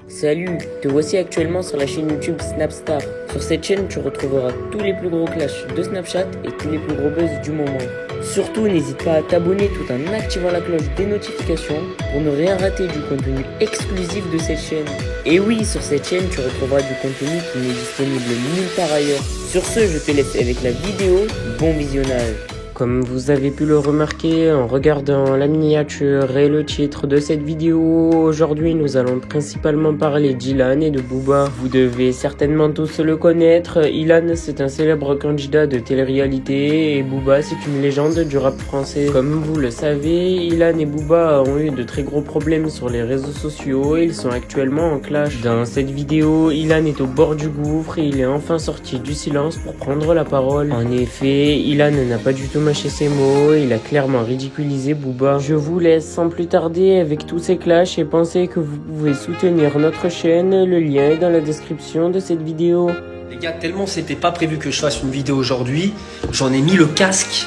Salut, te voici actuellement sur la chaîne YouTube Snapstar. Sur cette chaîne, tu retrouveras tous les plus gros clashs de Snapchat et tous les plus gros buzz du moment. Surtout, n'hésite pas à t'abonner tout en activant la cloche des notifications pour ne rien rater du contenu exclusif de cette chaîne. Et oui, sur cette chaîne, tu retrouveras du contenu qui n'est disponible nulle part ailleurs. Sur ce, je te laisse avec la vidéo. Bon visionnage. Comme vous avez pu le remarquer en regardant la miniature et le titre de cette vidéo, aujourd'hui nous allons principalement parler d'Ilan et de Booba. Vous devez certainement tous le connaître. Ilan, c'est un célèbre candidat de télé-réalité et Booba, c'est une légende du rap français. Comme vous le savez, Ilan et Booba ont eu de très gros problèmes sur les réseaux sociaux et ils sont actuellement en clash. Dans cette vidéo, Ilan est au bord du gouffre et il est enfin sorti du silence pour prendre la parole. En effet, Ilan n'a pas du tout mâché ses mots, il a clairement ridiculisé Booba. Je vous laisse sans plus tarder avec tous ces clashs et pensez que vous pouvez soutenir notre chaîne, le lien est dans la description de cette vidéo. Les gars, tellement c'était pas prévu que je fasse une vidéo aujourd'hui, j'en ai mis le casque.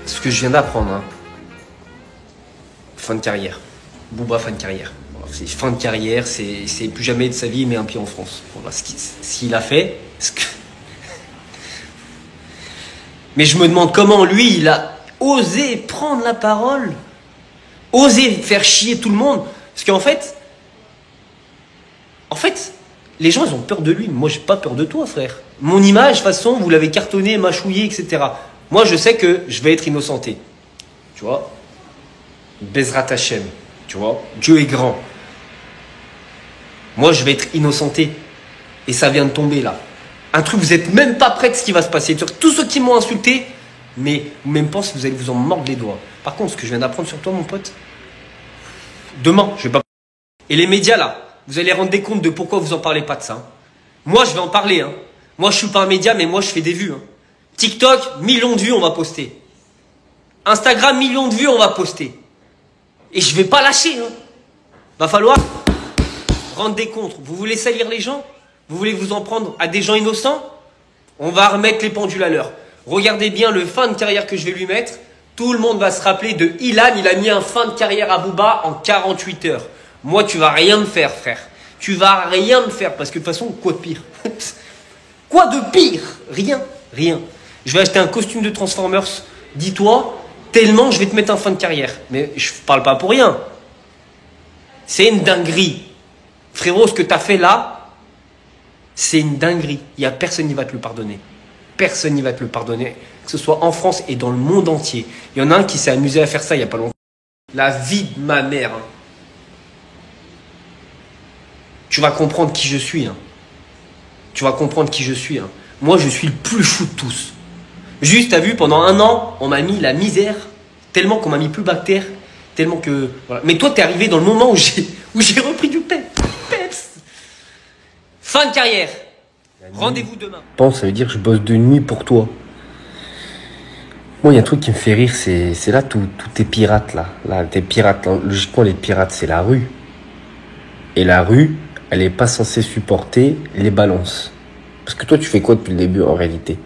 Ce que je viens d'apprendre, hein. Fin de carrière. Booba, fin de carrière. C'est fin de carrière, c'est plus jamais de sa vie, il met un pied en France. Voilà ce qu'il a fait. Mais je me demande comment lui, il a osé prendre la parole, osé faire chier tout le monde. Parce qu'en fait, les gens, ils ont peur de lui. Moi, j'ai pas peur de toi, frère. Mon image, de toute façon, vous l'avez cartonné, mâchouillé, etc. Moi, je sais que je vais être innocenté. Tu vois, Bezrat Hachem, tu vois, Dieu est grand. Moi, je vais être innocenté. Et ça vient de tomber, là. Un truc, vous n'êtes même pas prêts de ce qui va se passer. Tous ceux qui m'ont insulté, mais même pensent que vous allez vous en mordre les doigts. Par contre, ce que je viens d'apprendre sur toi, mon pote, demain, je vais pas... Et les médias, là, vous allez rendre des comptes de pourquoi vous en parlez pas de ça. Hein. Moi, je vais en parler. Hein. Moi, je suis pas un média, mais moi, je fais des vues. Hein. TikTok, millions de vues, on va poster. Instagram, millions de vues, on va poster. Et je vais pas lâcher. Hein. Va falloir rendre des comptes. Vous voulez salir les gens ? Vous voulez vous en prendre à des gens innocents? On va remettre les pendules à l'heure. Regardez bien le fin de carrière que je vais lui mettre. Tout le monde va se rappeler de Ilan. Il a mis un fin de carrière à Booba en 48 heures. Moi, tu vas rien me faire, frère. Tu vas rien me faire. Parce que de toute façon, quoi de pire? Quoi de pire? Rien. Rien. Je vais acheter un costume de Transformers. Dis-toi, tellement je vais te mettre un fin de carrière. Mais je parle pas pour rien. C'est une dinguerie. Frérot, ce que tu as fait là, c'est une dinguerie. Il n'y a personne qui va te le pardonner. Personne n'y va te le pardonner. Que ce soit en France et dans le monde entier. Il y en a un qui s'est amusé à faire ça il n'y a pas longtemps. La vie de ma mère. Hein. Tu vas comprendre qui je suis. Hein. Tu vas comprendre qui je suis. Hein. Moi, je suis le plus fou de tous. Juste, t'as vu, pendant un an, on m'a mis la misère. Tellement qu'on m'a mis plus bactère. Tellement que... Voilà. Mais toi, t'es arrivé dans le moment où j'ai repris du peps. Fin de carrière. Rendez-vous demain. Bon, ça veut dire que je bosse de nuit pour toi. Moi, il y a un truc qui me fait rire, c'est là tous tes pirates, là. Là, tes pirates, là. Logiquement, les pirates, c'est la rue. Et la rue, elle est pas censée supporter les balances. Parce que toi, tu fais quoi depuis le début, en réalité?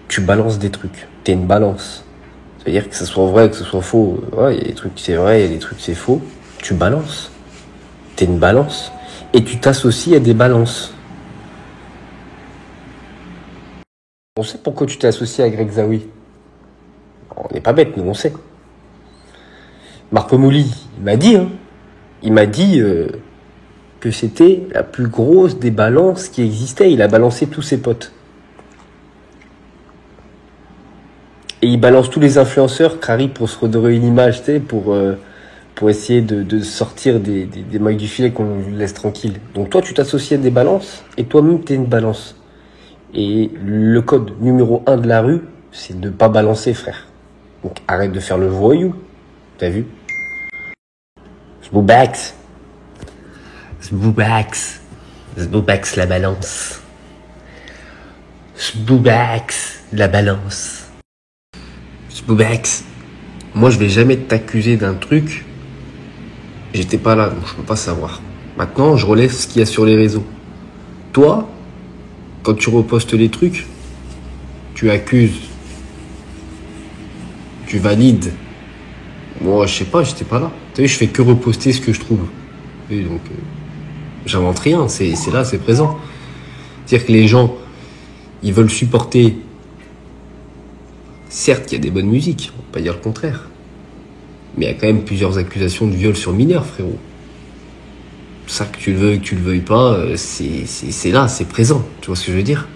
Tu balances des trucs. T'es une balance. Ça veut dire que ce soit vrai, que ce soit faux. Ouais, il y a des trucs c'est vrai, il y a des trucs c'est faux. Tu balances. T'es une balance. Et tu t'associes à des balances. On sait pourquoi tu t'es associé à Greg Zawi. On n'est pas bêtes, nous, on sait. Marco Mouli, il m'a dit, hein, il m'a dit que c'était la plus grosse des balances qui existait. Il a balancé tous ses potes. Et il balance tous les influenceurs, Crary, pour se redorer une image, tu sais, pour essayer de sortir des mailles du filet qu'on laisse tranquille. Donc toi, tu t'associes à des balances, et toi-même, t'es une balance. Et le code numéro 1 de la rue, c'est de ne pas balancer, frère. Donc arrête de faire le voyou. T'as vu? Zboobax. Zboobax. Zboobax la balance. Zboobax la balance. Zboobax. Moi, je vais jamais t'accuser d'un truc. J'étais pas là, donc je peux pas savoir. Maintenant, je relève ce qu'il y a sur les réseaux. Toi, quand tu repostes les trucs, tu accuses. Tu valides. Moi, je sais pas, j'étais pas là. Tu sais, je fais que reposter ce que je trouve. Et donc, j'invente rien, c'est là, c'est présent. C'est-à-dire que les gens, ils veulent supporter. Certes, il y a des bonnes musiques, on va pas dire le contraire. Mais il y a quand même plusieurs accusations de viol sur mineurs, frérot. Ça, que tu le veuilles, que tu le veuilles pas, c'est là, c'est présent. Tu vois ce que je veux dire?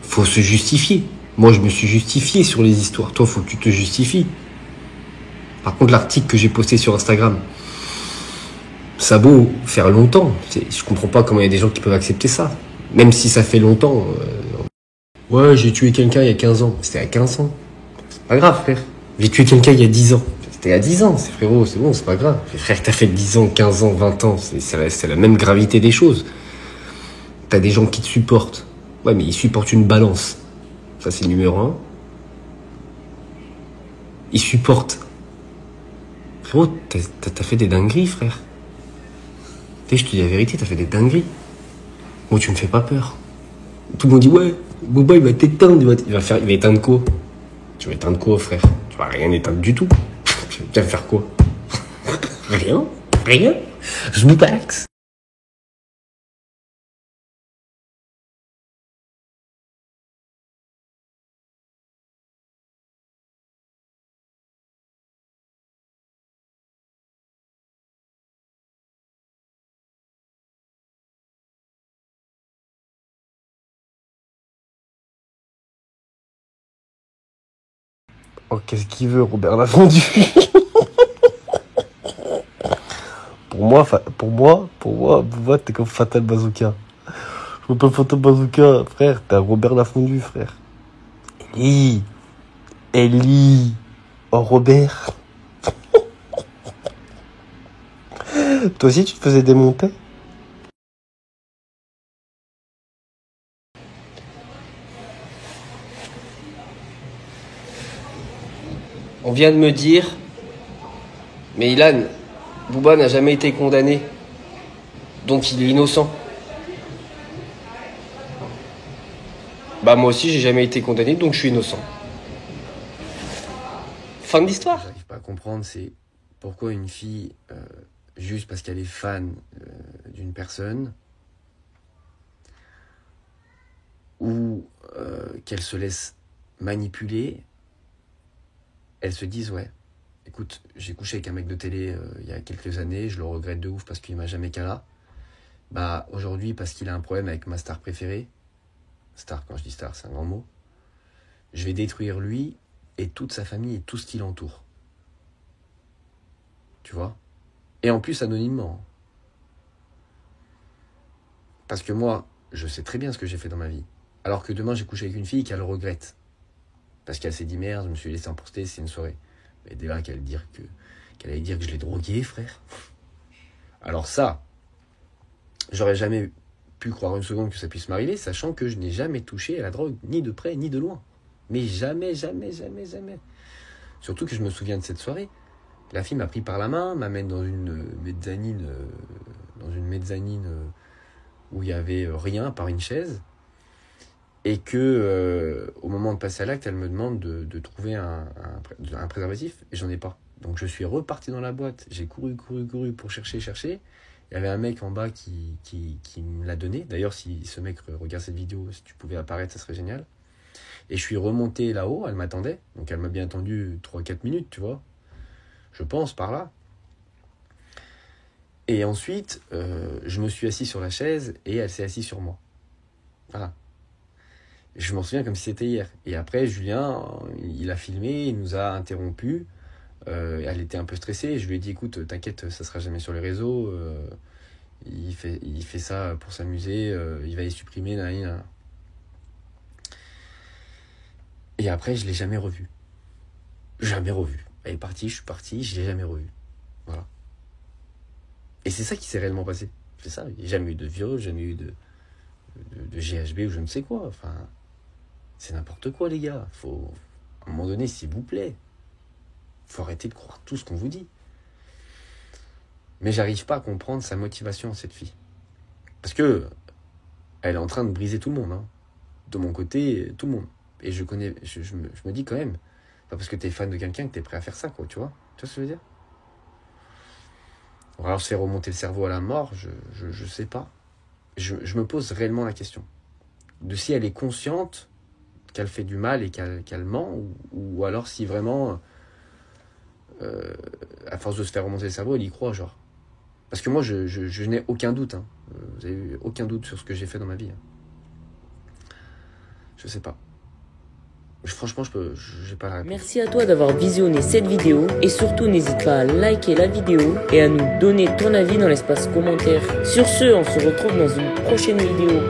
Faut se justifier. Moi, je me suis justifié sur les histoires. Toi, faut que tu te justifies. Par contre, l'article que j'ai posté sur Instagram, ça a beau faire longtemps. Je comprends pas comment il y a des gens qui peuvent accepter ça. Même si ça fait longtemps. Ouais, j'ai tué quelqu'un il y a 15 ans. C'était à 15 ans. C'est pas grave, frère. J'ai tué quelqu'un il y a 10 ans. C'était à 10 ans, c'est frérot, c'est bon, c'est pas grave. Mais frère, t'as fait 10 ans, 15 ans, 20 ans, c'est la même gravité des choses. T'as des gens qui te supportent. Ouais, mais ils supportent une balance. Ça, c'est le numéro 1. Ils supportent. Frérot, t'as fait des dingueries, frère. Tu sais, je te dis la vérité, t'as fait des dingueries. Moi, tu me fais pas peur. Tout le monde dit, ouais, Boba, il va t'éteindre, il va éteindre quoi? Tu vas éteindre quoi, frère? Tu vas rien éteindre du tout. Tu vas faire quoi? Rien. Je me taxe. Oh, qu'est-ce qu'il veut, Robert Lafondu? Pour moi, Bouba, t'es comme Fatal Bazooka. Je m'appelle Fatal Bazooka, frère, t'es un Robert Lafondu, frère. Ellie. Oh, Robert. Toi aussi, tu te faisais démonter? On vient de me dire, mais Ilan, Booba n'a jamais été condamné, donc il est innocent. Bah moi aussi j'ai jamais été condamné, donc je suis innocent. Fin de l'histoire. J'arrive pas à comprendre, c'est pourquoi une fille, juste parce qu'elle est fan d'une personne, ou qu'elle se laisse manipuler, elles se disent, ouais, écoute, j'ai couché avec un mec de télé il y a quelques années, je le regrette de ouf parce qu'il m'a jamais cala. Bah aujourd'hui, parce qu'il a un problème avec ma star préférée, star, quand je dis star, c'est un grand mot, je vais détruire lui et toute sa famille et tout ce qui l'entoure. Tu vois? Et en plus anonymement. Parce que moi, je sais très bien ce que j'ai fait dans ma vie. Alors que demain, j'ai couché avec une fille qu'elle regrette. Parce qu'elle s'est dit, merde, je me suis laissé emporter, c'est une soirée. Mais dès là, qu'elle allait dire que je l'ai drogué, frère. Alors ça, j'aurais jamais pu croire une seconde que ça puisse m'arriver, sachant que je n'ai jamais touché à la drogue, ni de près, ni de loin. Mais jamais. Surtout que je me souviens de cette soirée. La fille m'a pris par la main, m'amène dans une mezzanine, où il y avait rien, par une chaise. Et que, au moment de passer à l'acte, elle me demande de trouver un préservatif, et j'en ai pas. Donc je suis reparti dans la boîte, j'ai couru pour chercher. Il y avait un mec en bas qui me l'a donné. D'ailleurs, si ce mec regarde cette vidéo, si tu pouvais apparaître, ça serait génial. Et je suis remonté là-haut, elle m'attendait. Donc elle m'a bien attendu 3-4 minutes, tu vois. Je pense, par là. Et ensuite, je me suis assis sur la chaise et elle s'est assise sur moi. Voilà. Je m'en souviens comme si c'était hier. Et après, Julien, il a filmé, il nous a interrompus. Elle était un peu stressée. Je lui ai dit, écoute, t'inquiète, ça sera jamais sur les réseaux. Il fait ça pour s'amuser. Il va les supprimer. Nan. Et après, je l'ai jamais revu. Jamais revu. Elle est partie, je suis parti, je l'ai jamais revu. Voilà. Et c'est ça qui s'est réellement passé. C'est ça. Il n'y a jamais eu de viol, jamais eu de GHB ou je ne sais quoi. Enfin, c'est n'importe quoi, les gars. Faut, à un moment donné, s'il vous plaît, faut arrêter de croire tout ce qu'on vous dit. Mais j'arrive pas à comprendre sa motivation, cette fille. Parce que elle est en train de briser tout le monde. Hein. De mon côté, tout le monde. Et je me dis quand même, pas parce que t'es fan de quelqu'un que t'es prêt à faire ça, quoi, tu vois? Tu vois ce que je veux dire? Ou alors se faire remonter le cerveau à la mort, je sais pas. Je me pose réellement la question. De si elle est consciente qu'elle fait du mal et qu'elle ment, ou alors si vraiment, à force de se faire remonter le cerveau, elle y croit, genre. Parce que moi, je n'ai aucun doute. Hein. Vous avez eu aucun doute sur ce que j'ai fait dans ma vie. Hein. Je sais pas. Franchement, j'ai pas la réponse. Merci à toi d'avoir visionné cette vidéo et surtout n'hésite pas à liker la vidéo et à nous donner ton avis dans l'espace commentaire. Sur ce, on se retrouve dans une prochaine vidéo.